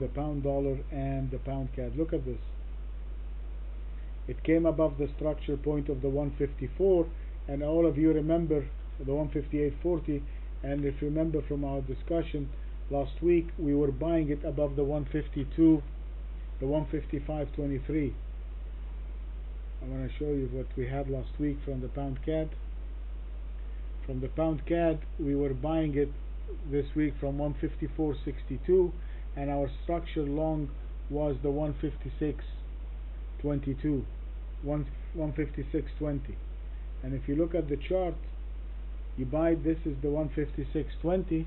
the pound dollar and the pound CAD. Look at this. It came above the structure point of the 154, and all of you remember the 158.40. And if you remember from our discussion last week, we were buying it above the 152, the 155.23. I'm going to show you what we had last week from the pound CAD. From the pound CAD, we were buying it this week from 154.62, and our structure long was the 156.22, 156.20. And if you look at the chart, you buy, this is the 156.20,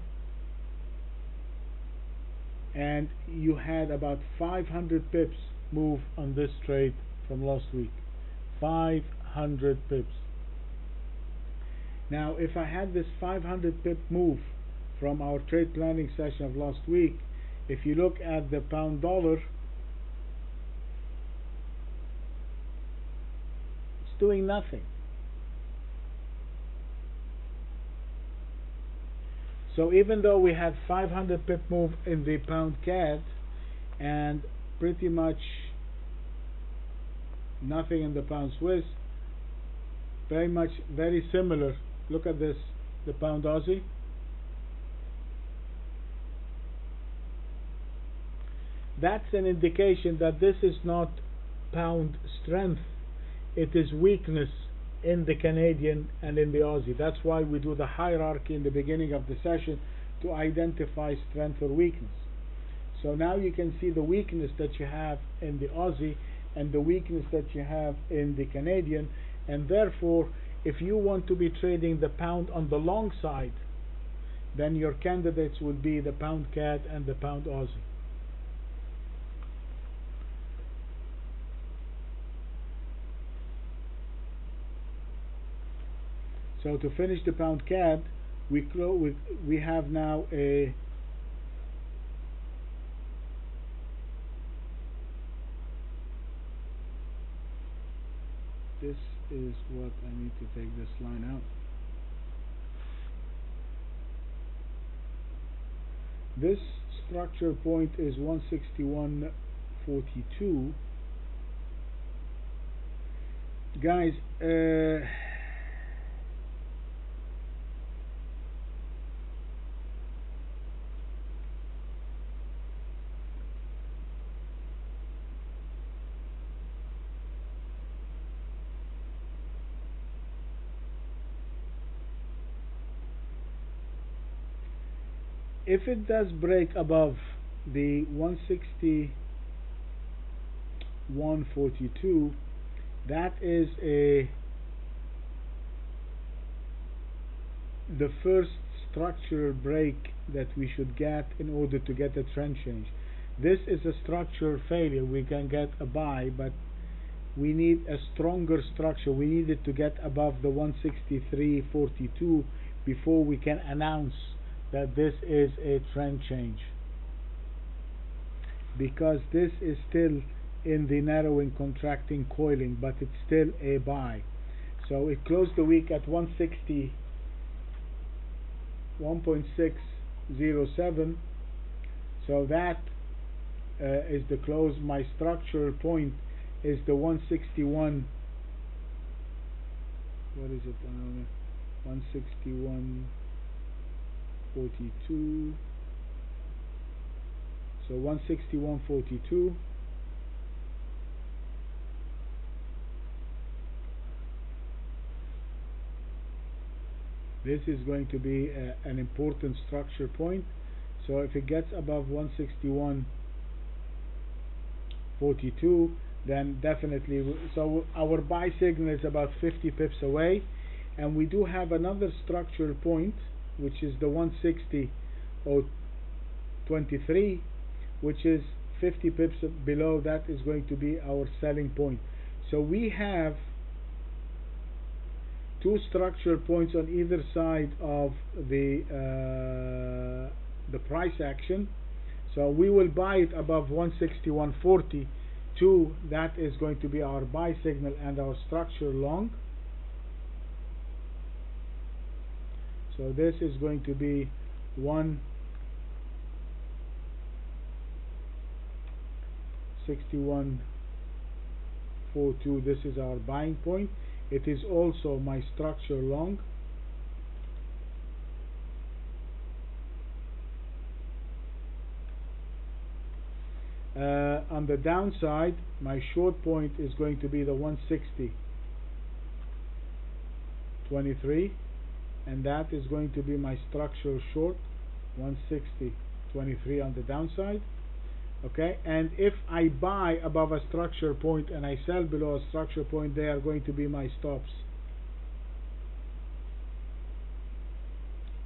and you had about 500 pips move on this trade from last week. 500 pips. Now if I had this 500 pip move from our trade planning session of last week, if you look at the pound dollar, it's doing nothing. So even though we had 500 pip move in the pound CAD and pretty much nothing in the pound Swiss, very similar. Look at this, the pound Aussie. That's an indication that this is not pound strength, it is weakness in the Canadian and in the Aussie. That's why we do the hierarchy in the beginning of the session, to identify strength or weakness. So now you can see the weakness that you have in the Aussie and the weakness that you have in the Canadian, and therefore if you want to be trading the pound on the long side, then your candidates would be the pound CAD and the pound Aussie. So to finish the pound CAD, we have now a this is what I need to take this line out. This structure point is 161.42. Guys, if it does break above the 161.42, that is the first structural break that we should get in order to get a trend change. This is a structural failure. We can get a buy, but we need a stronger structure. We need it to get above the 163.42 before we can announce that this is a trend change, because this is still in the narrowing, contracting, coiling, but it's still a buy. So it closed the week at 161.607. so that is the close. My structural point is the 161. What is it? 161.42. So 161.42. This is going to be an important structure point. So if it gets above 161.42, then definitely, so our buy signal is about 50 pips away, and we do have another structural point, which is the 160.23, which is 50 pips below. That is going to be our selling point. So we have two structural points on either side of the price action. So we will buy it above 161.42. That is going to be our buy signal and our structure long. So this is going to be 161.42. This is our buying point. It is also my structure long. On the downside, my short point is going to be the 160.23, and that is going to be my structure short, 160.23 on the downside. Okay, and if I buy above a structure point and I sell below a structure point, they are going to be my stops.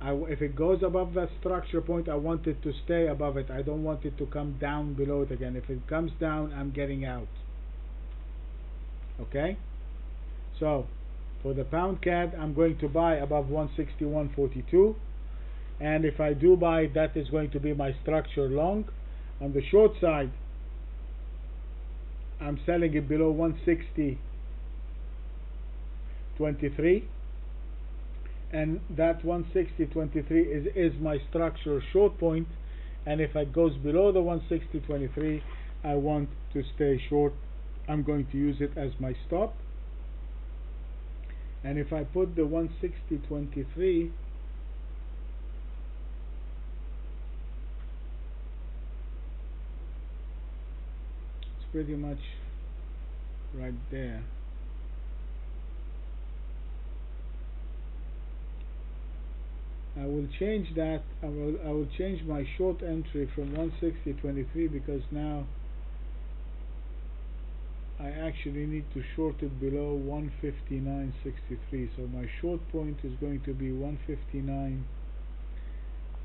If it goes above that structure point, I want it to stay above it. I don't want it to come down below it again. If it comes down, I'm getting out. Okay, so for the pound CAD, I'm going to buy above 161.42, and if I do buy, that is going to be my structure long. On the short side, I'm selling it below 160.23, and that 160.23 is my structure short point, and if it goes below the 160.23, I want to stay short. I'm going to use it as my stop. And if I put the 160.23, it's pretty much right there. I will change that. I will change my short entry from 160.23, because now I actually need to short it below 159.63. So my short point is going to be 159,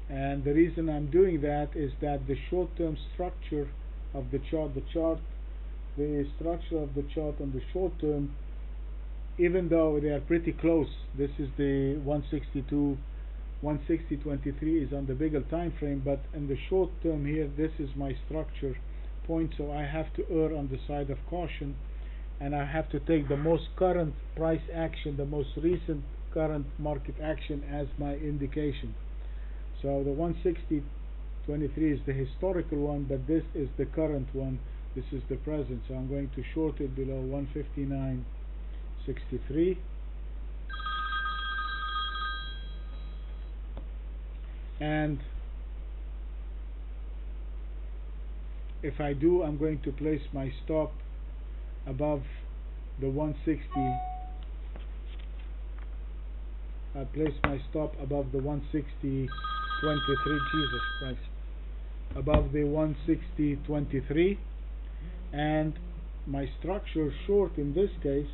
and the reason I'm doing that is that the short-term structure of the chart, the structure of the chart on the short term, even though they are pretty close, this is the 160.23 is on the bigger time frame, but in the short term here, this is my structure point, so I have to err on the side of caution, and I have to take the most current price action, the most recent current market action as my indication. So the 160.23 is the historical one, but this is the current one. This is the present, so I'm going to short it below 159.63. And if I do, I'm going to place my stop above the 160. I place my stop above the 160.23. Jesus Christ, above the 160.23, and my structure short in this case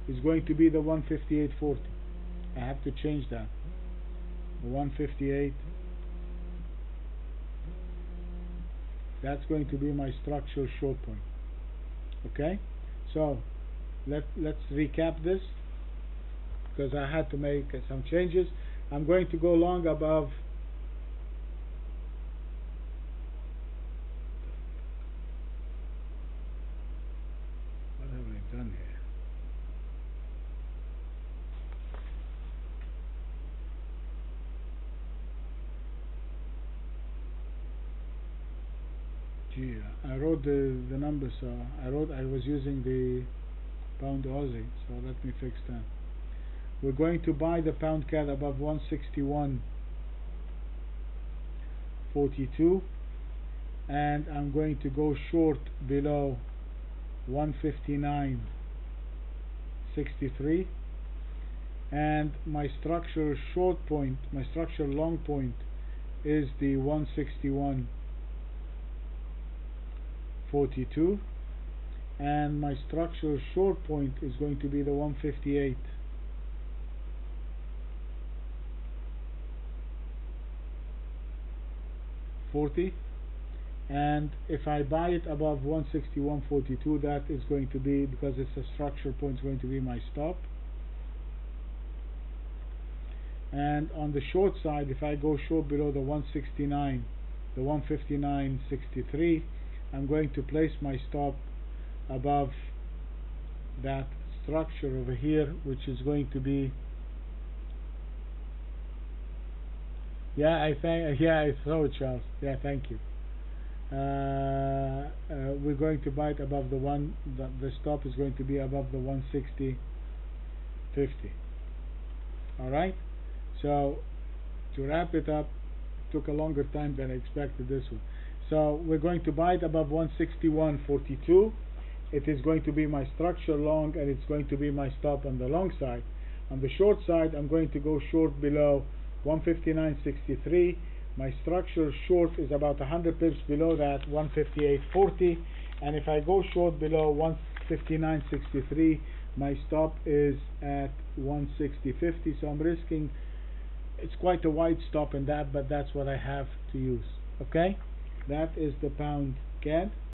is going to be the 158.40. I have to change that. 158. That's going to be my structure short point. Okay, so let's recap this, because I had to make some changes. I'm going to go long above what have I done here? Gee, I wrote the numbers, so I was using the pound Aussie, so let me fix that. We're going to buy the pound CAD above 161.42, and I'm going to go short below 159.63, and my structure short point, my structure long point is the 161.42, and my structure short point is going to be the 158.40, and if I buy it above 161.42, that is going to be, because it's a structure point, is going to be my stop. And on the short side, if I go short below the 169, the 159.63, I'm going to place my stop above that structure over here, which is going to be, I saw it, Charles. Yeah, thank you. we're going to buy it above the stop is going to be above the 160.50. Alright, so to wrap it up, took a longer time than I expected this one. So we're going to buy it above 161.42. It is going to be my structure long, and it's going to be my stop on the long side. On the short side, I'm going to go short below 159.63. My structure short is about 100 pips below that, 158.40. And if I go short below 159.63, my stop is at 160.50. So I'm risking, it's quite a wide stop in that, but that's what I have to use. Okay, that is the pound CAD.